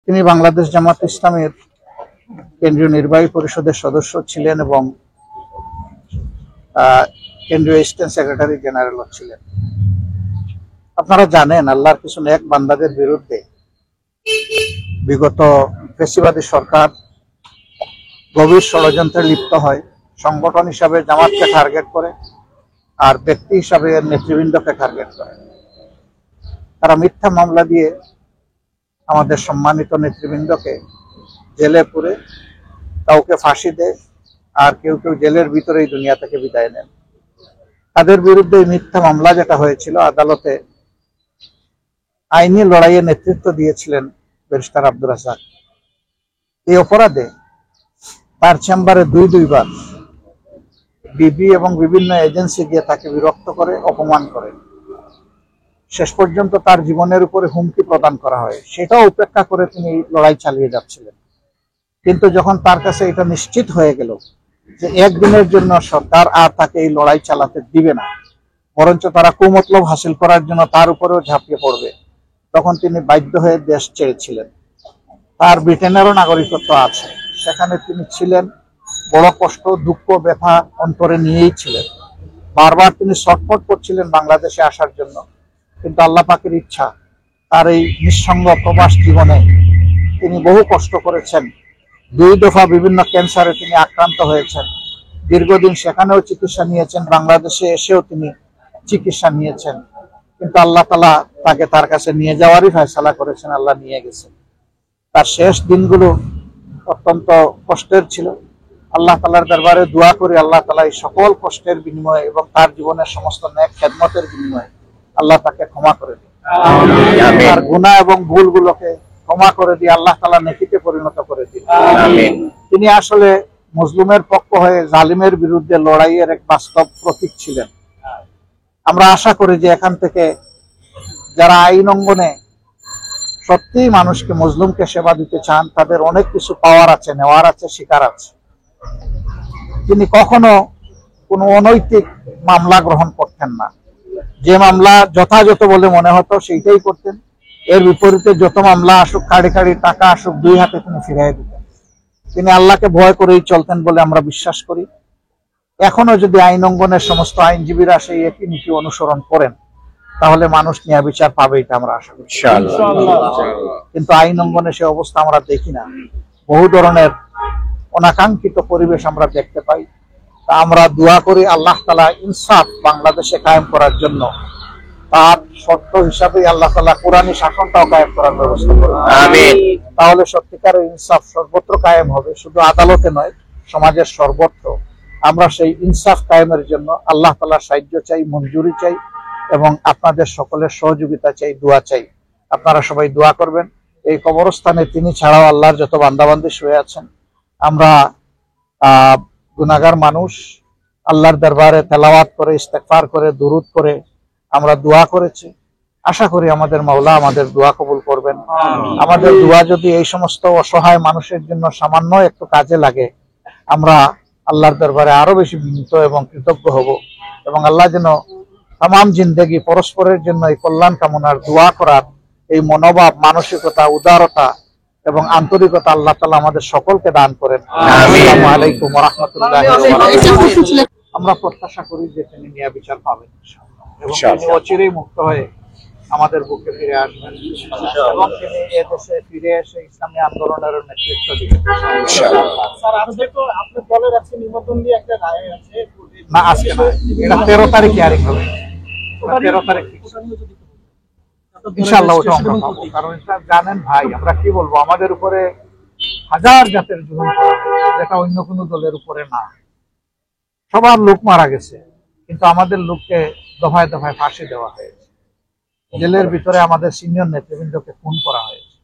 তিনি বাংলাদেশ জামাত ইসলামের কেন্দ্রীয় নির্বাহী পরিষদের সদস্য ছিলেন এবং কেন্দ্রীয় অ্যাসিস্ট্যান্ট সেক্রেটারি জেনারেলও ছিলেন। আপনারা জানেন, আল্লাহর কিছু নেক বান্দাদের বিরুদ্ধে বিগত ফ্যাসিবাদী সরকার গভীর ষড়যন্ত্রে লিপ্ত হয়। সংগঠন হিসাবে জামাতকে টার্গেট করে আর ব্যক্তি হিসাবে নেতৃবৃন্দকে টার্গেট করে। তারা মিথ্যা মামলা দিয়ে আমাদের সম্মানিত নেতৃবৃন্দকে জেলে পুরে কাউকে ফাঁসি দেয়, আর কেউ কেউ জেলের ভিতরেই দুনিয়া থেকে বিদায় নেন। তাদের বিরুদ্ধে মিথ্যা মামলা যেটা হয়েছিল, আদালতে আইনি লড়াইয়ে নেতৃত্ব দিয়েছিলেন ব্যারিস্টার আব্দুর রাজ্জাক। এই অপরাধে তার চেম্বারে দুইবার ডিবি এবং বিভিন্ন এজেন্সি গিয়ে তাকে বিরক্ত করে, অপমান করে। শেষ পর্যন্ত তার জীবনের উপরে হুমকি প্রদান করা হয়। সেটাও উপেক্ষা করে তিনি লড়াই চালিয়ে যাচ্ছিলেন। কিন্তু যখন তার কাছে এটা নিশ্চিত হয়ে গেল যে একদিনের জন্য সরকার আর তাকে এই লড়াই চালাতে দিবে না, বরঞ্চ তারা কুমতলব হাসিল করার জন্য তার উপরেও ঝাঁপিয়ে পড়বে, তখন তিনি বাধ্য হয়ে দেশ ছেড়েছিলেন। তার ব্রিটেনেরও নাগরিকত্ব আছে, সেখানে তিনি ছিলেন। বড় কষ্ট, দুঃখ, ব্যথা অন্তরে নিয়েই ছিলেন। বারবার তিনি ছটফট করছিলেন বাংলাদেশে আসার জন্য, কিন্তু আল্লাহ পাকের ইচ্ছা তার এই নিঃসঙ্গ প্রবাস জীবনে তিনি বহু কষ্ট করেছেন। 2 দফা বিভিন্ন ক্যান্সারে তিনি আক্রান্ত হয়েছেন। দীর্ঘদিন সেখানেও চিকিৎসা নিয়েছেন, বাংলাদেশে এসেও তিনি চিকিৎসা নিয়েছেন। কিন্তু আল্লাহ তাআলা তাকে তার কাছে নিয়ে যাওয়ারই ফয়সালা করেছেন, আল্লাহ নিয়ে গেছেন। তার শেষ দিনগুলো অত্যন্ত কষ্টের ছিল। আল্লাহ তাআলার দরবারে দোয়া করি, আল্লাহ তাআলা এই সকল কষ্টের বিনিময়ে এবং তার জীবনের সমস্ত নেক খেদমতের বিনিময়ে আল্লাহ তাকে ক্ষমা করে দিন। তার গুনাহ এবং ভুলগুলোকে ক্ষমা করে দিয়ে আল্লাহ তাআলা নেকিতে পরিণত করে দিন। তিনি আসলে মজলুমের পক্ষ হয়ে জালিমের বিরুদ্ধে লড়াইয়ের এক বাস্তব প্রতীক ছিলেন। আমরা আশা করি যে এখান থেকে যারা আইন অঙ্গনে সত্যিই মানুষকে, মজলুমকে সেবা দিতে চান, তাদের অনেক কিছু পাওয়ার আছে, নেওয়ার আছে, শিকার আছে। তিনি কখনো কোনো অনৈতিক মামলা গ্রহণ করতেন না। যে মামলা যথাযথ বলে মনে হতো সেইটাই করতেন। এর বিপরীতে যত মামলা আসুক, কাড়ি কাড়ি টাকা আসুক, 2 হাতে তিনি ফিরিয়ে দিতেন। তিনি আল্লাহকে ভয় করেই চলতেন বলে আমরা বিশ্বাস করি। এখনো যদি আইন অঙ্গনের সমস্ত আইনজীবীরা সেই একই নীতি অনুসরণ করেন, তাহলে মানুষ ন্যায় বিচার পাবে, এটা আমরা আশা করি। কিন্তু আইন অঙ্গনে সে অবস্থা আমরা দেখি না। বহু ধরনের অনাকাঙ্ক্ষিত পরিবেশ আমরা দেখতে পাই। তা আমরা দোয়া করি আল্লাহ তাআলা ইনসাফ বাংলাদেশে কায়েম করার জন্য, তার শর্ত হিসাবে আল্লাহ তাআলা কোরআনী শাসনটাও কায়েম করার ব্যবস্থা করুন। আমিন। তাহলে সত্যিকারের ইনসাফ সর্বত্র কায়েম হবে, শুধু আদালতে নয়, সমাজের সর্বত্র। আমরা সেই ইনসাফ কায়েমের জন্য আল্লাহ তাআলার সাহায্য চাই, মঞ্জুরি চাই এবং আপনাদের সকলের সহযোগিতা চাই, দোয়া চাই। আপনারা সবাই দোয়া করবেন। এই কবরস্থানে তিনি ছাড়াও আল্লাহর যত বান্দাবান্দি শুয়ে আছেন, আমরা গুনাহগার মানুষ, আল্লাহর দরবারে তেলাওয়াত করে, ইস্তেগফার করে, দুরূদ করে আমরা দোয়া করেছি। আশা করি আমাদের মাওলা আমাদের দোয়া কবুল করবেন। আমাদের দোয়া যদি এই সমস্ত অসহায় মানুষের জন্য সামান্য একটু কাজে লাগে, আমরা আল্লাহর দরবারে আরো বেশি বিনীত এবং কৃতজ্ঞ হব এবং আল্লাহ যেন তামাম জিন্দেগি পরস্পরের জন্য এই কল্যাণ কামনার দোয়া করার এই মনোভাব, মানসিকতা, উদারতা এবং আন্তরিকতা আল্লাহ তাআলা আমাদের সকলকে দান করেন। আসসালামু আলাইকুম ওয়া রাহমাতুল্লাহি ওয়া বারাকাতুহু। আমরা প্রত্যাশা করি যে তিনি ন্যায় বিচার পাবেন ইনশাআল্লাহ, এবং তিনি অচিরেই মুক্ত হয়ে আমাদের বুকে ফিরে আসবেন এবং তিনি এই দেশে ফিরে এসে ইসলামী আন্দোলনের নেতৃত্ব দিবেন ইনশাআল্লাহ। স্যার, আজকে তো আপনি দলের আছে নিবন্ধন দিয়ে একটা রায় আছে না, আজকে না, এটা 13 তারিখ হিয়ারিং হবে। 13 তারিখ ইনশাআল্লাহ ওটা আমরা পাবো। কারণ এটা জানেন ভাই, আমরা কি বলবো, আমাদের উপরে হাজার জাতের জুলুম করা হয়েছে, যেটা অন্য কোনো দলের উপরে না। সবার লোক মারা গেছে, কিন্তু আমাদের লোককে দফায় দফায় ফাঁসি দেওয়া হয়েছে। জেলের ভিতরে আমাদের সিনিয়র নেতৃবৃন্দকে খুন করা হয়েছে।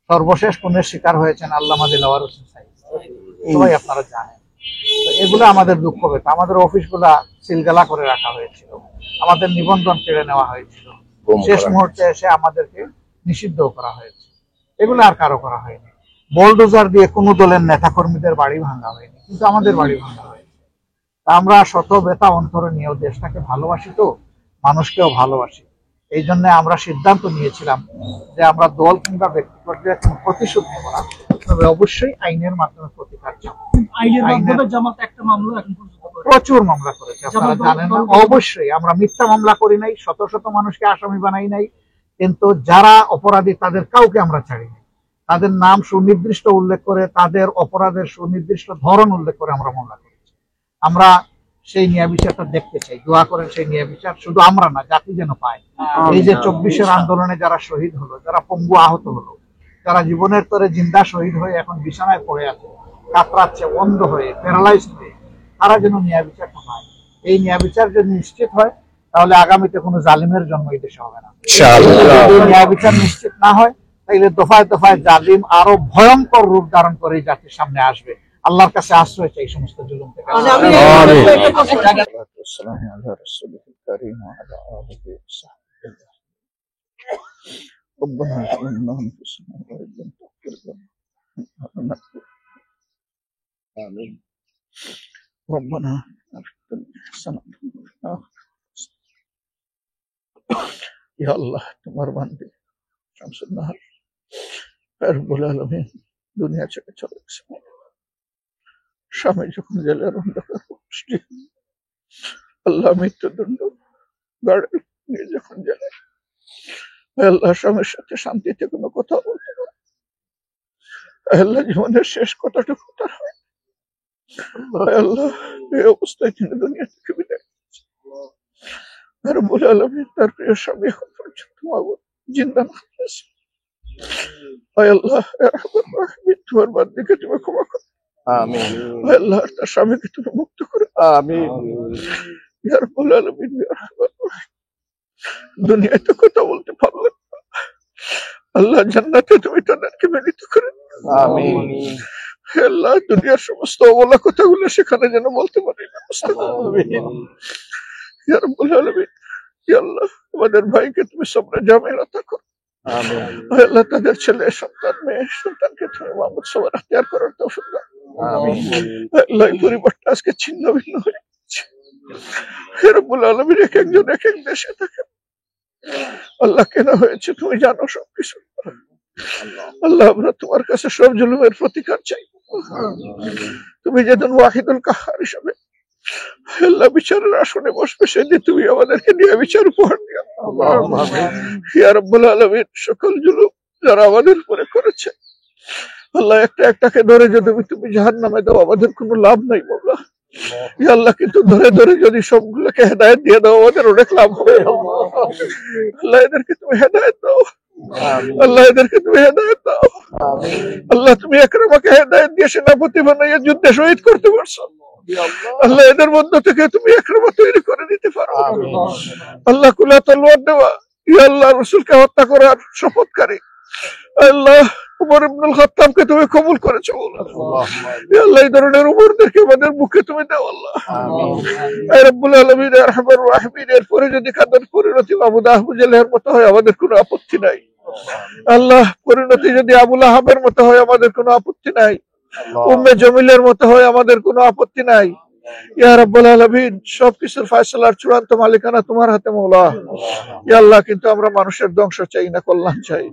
সর্বশেষ খুনের শিকার হয়েছেন আল্লামা দিলওয়ার হোসেন সাহেব, সবাই আপনারা জানেন। তো এগুলো আমাদের দুঃখ ব্যথা। আমাদের অফিসগুলা সিলগালা করে রাখা হয়েছিল, আমাদের নিবন্ধন কেড়ে নেওয়া হয়েছিল, শেষ মুহূর্তে এসে আমাদেরকে নিষিদ্ধ করা হয়েছে। এগুলো আর কারো করা হয়নি। বোলডোজার দিয়ে কোনো দলের নেতাকর্মীদের বাড়ি ভাঙা হয়নি, কিন্তু আমাদের বাড়ি ভাঙা হয়েছে। তা আমরা শত ব্যথা অন্তরে নিয়েও দেশটাকে ভালোবাসি, তো মানুষকেও ভালোবাসি। এই জন্য আমরা সিদ্ধান্ত নিয়েছিলাম যে আমরা দল কিংবা ব্যক্তি পর্যায়ে কোনো প্রতিশোধ নেব না, তবে অবশ্যই আইনের মাধ্যমে প্রতিকার চাব। জামাত একটা মামলা এখন পর্যন্ত প্রচুর মামলা করেছে, আপনারা জানেন না। অবশ্যই আমরা মিথ্যা মামলা করি নাই, শত শত মানুষকে আসামি বানাই নাই, কিন্তু যারা অপরাধী তাদের কাউকে আমরা ছাড়ি নাই। তাদের নাম সুনির্দিষ্ট উল্লেখ করে, তাদের অপরাধের সুনির্দিষ্ট ধরন উল্লেখ করে আমরা মামলা করেছি। আমরা সেই ন্যায় বিচারটা দেখতে চাই, দোয়া করেন সেই ন্যায় বিচার শুধু আমরা না, জাতি যেন পায়। এই যে 24-এর আন্দোলনে যারা শহীদ হলো, যারা পঙ্গু আহত হলো, যারা জীবনের তরে জিন্দা শহীদ হয়ে এখন বিছানায় পড়ে আছে, কাতরাচ্ছে, অন্ধ হয়ে, প্যারালাইজড হয়ে, তারা যেন ন্যায় বিচারটা পায়। এই ন্যায় বিচার যদি নিশ্চিত হয় তাহলে আগামীতে কোনো জালিমের জন্ম এই দেশে হবে না। যদি ন্যায় বিচার নিশ্চিত না হয় তাহলে দফায় দফায় জালিম আরো ভয়ঙ্কর রূপ ধারণ করে এই জাতির সামনে আসবে। আল্লাহর কাছে আশ্রয় চাই সমস্ত জুলুম থেকে। ربنا ইয়া আল্লাহ, তোমার বান্দে শামসুন নাহার রব্বুল আলামিন দুনিয়া ছেড়ে চলে গেছে। স্বামী যখন জেলের অন্ধকার বৃষ্টি, আল্লাহ মৃত্যুদণ্ড গাড়ি নিয়ে যখন জেলে, আল্লাহ স্বামীর সাথে শান্তিতে কোনো কথা বলতে পারে, আল্লাহ জীবনের শেষ কথাটুকু তার হয়। আল্লাহ এই অবস্থায় তিনি দুনিয়া থেকে বিদায় নিয়েছে। রব্বুল আলামিন তার প্রিয় স্বামী এখন পর্যন্ত মাবুদ জিন্দা না হয়েছে। আল্লাহ তোমার বান্দিকে তুমি ক্ষমা করো। আমিন। আল্লাহ তার স্বামীকে তুমি মুক্ত করো। আমিন। ইয়া রাব্বুল আলামিন, ইয়া রাহমান রাহিম, দুনিয়ায় তো কথা বলতে পারলেন না, আল্লাহ জান্নাতে তুমি তাদেরকে মিলিত করে। আমিন। আল্লাহ দুনিয়ার সমস্ত অবলা কথাগুলো সেখানে যেন বলতে পারি না। আমিন। ইয়া রাব্বুল আলামিন, ইয়া আল্লাহ আমাদের ভাইকে তুমি সবরে জামিল আতা করো। আমিন। আল্লাহ তাদের ছেলে সন্তান মেয়ে সন্তানকে তুমি মাহমুদ সবার আখতিয়ার করার তৌফিক দাও। আমিন। আল্লাহ এই পরিবারটা আজকে ছিন্ন ভিন্ন হয়ে গেছে। হে রব্বুল আলামিন, এক একজন এক এক দেশে থাকে, আল্লাহ কেন হয়েছে তুমি জানো সবকিছু। আল্লাহ আমরা তোমার কাছে সব জুলুমের প্রতিকার চাই। তুমি যেদিন ওয়াহিদুল কাহার হিসাবে আল্লাহ বিচারের আসনে বসবে, সেদিন তুমি আমাদেরকে ন্যায় বিচার উপহার দিও। ইয়া রাব্বুল আলামিন, সকল জুলুম যারা আমাদের উপরে করেছে, আল্লাহ একটা একটাকে ধরে যদি তুমি জাহান্নামে দাও আমাদের কোনো লাভ নাই মাওলা। ইয়া আল্লাহ, কিন্তু ধরে ধরে যদি সবগুলোকে হেদায়েত দিয়ে দাও আমাদের অনেক লাভ হবে। আল্লাহ এদেরকে তুমি হেদায়েত দাও। আল্লাহ এদেরকে তুমি হেদায়েত দাও। আল্লাহ তুমি একরামাকে হেদায়েত দিয়ে সেনাপতি বানাইয়া যুদ্ধে শহীদ করতে পারছো। আল্লাহ এদের মধ্য থেকে তুমি একরামা তৈরি করে নিতে পারো। আল্লাহ কুলা তলোয়ার দেওয়া, ইয়া আল্লাহ রাসূলকে হত্যা করার শপথকারী আল্লাহ উমর ইবনুল খাত্তাবকে তুমি কবুল করেছো। ইয়া আল্লাহ এই ধরনের উমরদেরকে আমাদের মুখে তুমি দাও আল্লাহ। ইয়া রাব্বুল আলামিন, ইয়া আরহামার রাহিমিন, এরপরে যদি কাদের পরিণতি আবু জাহলের মতো হয় আমাদের কোনো আপত্তি নাই। আল্লাহ পরিণতি যদি আবু লাহাবের মতো হয় আমাদের কোনো আপত্তি নাই। উম্মে জমিলের মতো হয় আমাদের কোনো আপত্তি নাই। ইয়া রাব্বুল আলামিন, সবকিছুর ফয়সালার চূড়ান্ত মালিকানা তোমার হাতে মাওলা। ইয়া আল্লাহ, কিন্তু আমরা মানুষের ধ্বংস চাই না, কল্যাণ চাই।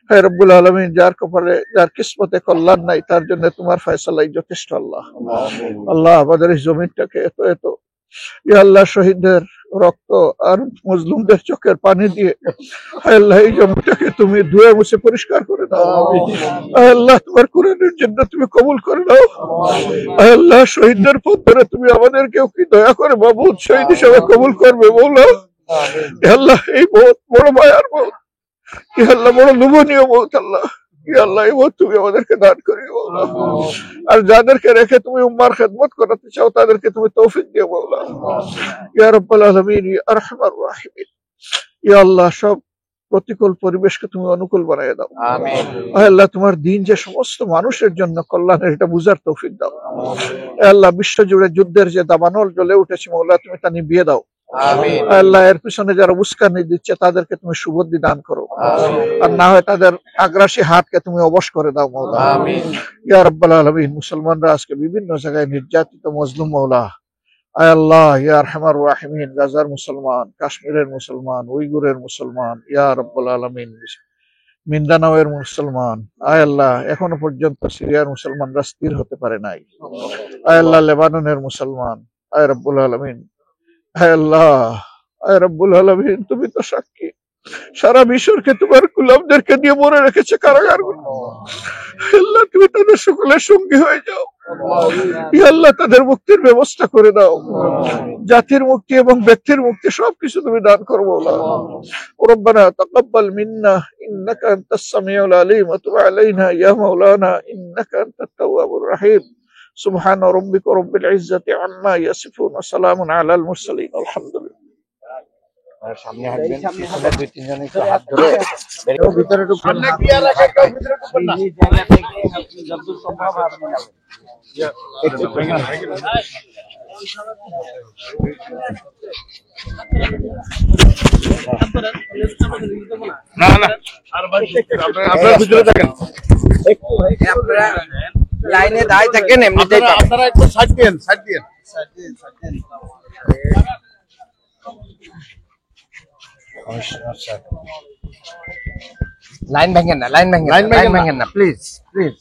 হে রব্বুল আলামিন, যার কপালে যার কিসমতে কল্যাণ নাই তার জন্য তোমার ফয়সালাই যথেষ্ট আল্লাহ। আল্লাহ আমাদের এই জমিনটাকে এত এত ইয়া আল্লাহ শহীদদের রক্ত আর মজলুমদের চোখের পানি দিয়ে আল্লাহ এই জমিটাকে তুমি ধুয়ে মুছে পরিষ্কার করে দাও। আল্লাহ তোমার কুরআনের জন্য তুমি কবুল করে দাও। আল্লাহ শহীদদের পথ ধরে তুমি আমাদেরকেও কি দয়া করে মাবুদ শহীদ হিসেবে কবুল করবে মওলা। আল্লাহ এই বহুত বড় মায়ার মওত, আল্লাহ বড় লোভনীয় মওত আল্লাহ। আল্লাহ এই মওত তুমি আমাদেরকে দান করিও মওলা। আর যাদেরকে রেখে তুমি উম্মার খেদমত করাতে চাও তাদেরকে তুমি তৌফিক দিও মওলা। ইয়া রাব্বুল আলামিন, ইয়া আরহামার রাহিমিন, ইয়া আল্লাহ সব প্রতিকূল পরিবেশকে তুমি অনুকূল বানিয়ে দাও। আমিন। আল্লাহ তোমার দিন যে সমস্ত মানুষের জন্য কল্যাণের, এটা বুঝার তৌফিক দাও। আল্লাহ বিশ্বজুড়ে যুদ্ধের যে দাবানল জ্বলে উঠেছে মওলা, তুমি তা নিভিয়ে দাও। আমিন। আল্লাহ এর পিছনে যারা উস্কানি দিচ্ছে তাদেরকে তুমি সুবুদ্ধি দান করো। আর না হয় তাদের আগ্রাসী হাতকে তুমি অবশ করে দাও মওলা। আমিন। ইয়া রাব্বুল আলামিন, মুসলমানরা আজকে বিভিন্ন জায়গায় নির্যাতিত মজলুম মওলা। আয় আল্লাহ ইয়া আরহামার রাহিমিন, গাজার মুসলমান, কাশ্মীরের মুসলমান, উইগুরের মুসলমান, ইয়া রাব্বুল আলামিন, মিন্দানাওয়ের মুসলমান, আয় আল্লাহ এখনো পর্যন্ত সিরিয়ার মুসলমানরা স্থির হতে পারে নাই। আয় আল্লাহ লেবাননের মুসলমান, আয় রাব্বুল আলামিন, আয় আল্লাহ, আয় রাব্বুল আলামিন, তুমি তো সাক্ষী সারা বিশ্বকে তোমার গোলামদেরকে দিয়ে মরে রেখেছে কারাগারগুলো। আল্লাহ তুমি তাদের সকলের সঙ্গী হয়ে যাও। ইয়া আল্লাহ তাদের মুক্তির ব্যবস্থা করে দাও। জাতির মুক্তি এবং ব্যক্তির মুক্তি সবকিছু তুমি দান করো মাওলা। ربنا تقبل منا انك انت السميع العليم وتب علينا يا مولانا انك انت التواب الرحيم سبحان ربك رب العزة عما يصفون وسلام على المرسلين الحمد لله। সামনে হাঁটবেন, পিছনে দুই তিনজন একটু হাত ধরে ভিতরে ঢুকবেন। এই জায়গা থেকে আপনি যতদূর সম্ভব আপনি যাবেন। আপনারা ভিতরে থাকেন, আপনারা লাইনে দাঁড়িয়ে থাকেন, এমনিতেই পাবেন। আপনারা একটু সাইড দিন, সাইড দিন। লাইন ভাঙেন না, লাইন ভাঙেন না, লাইন ভাঙেন না। Please please.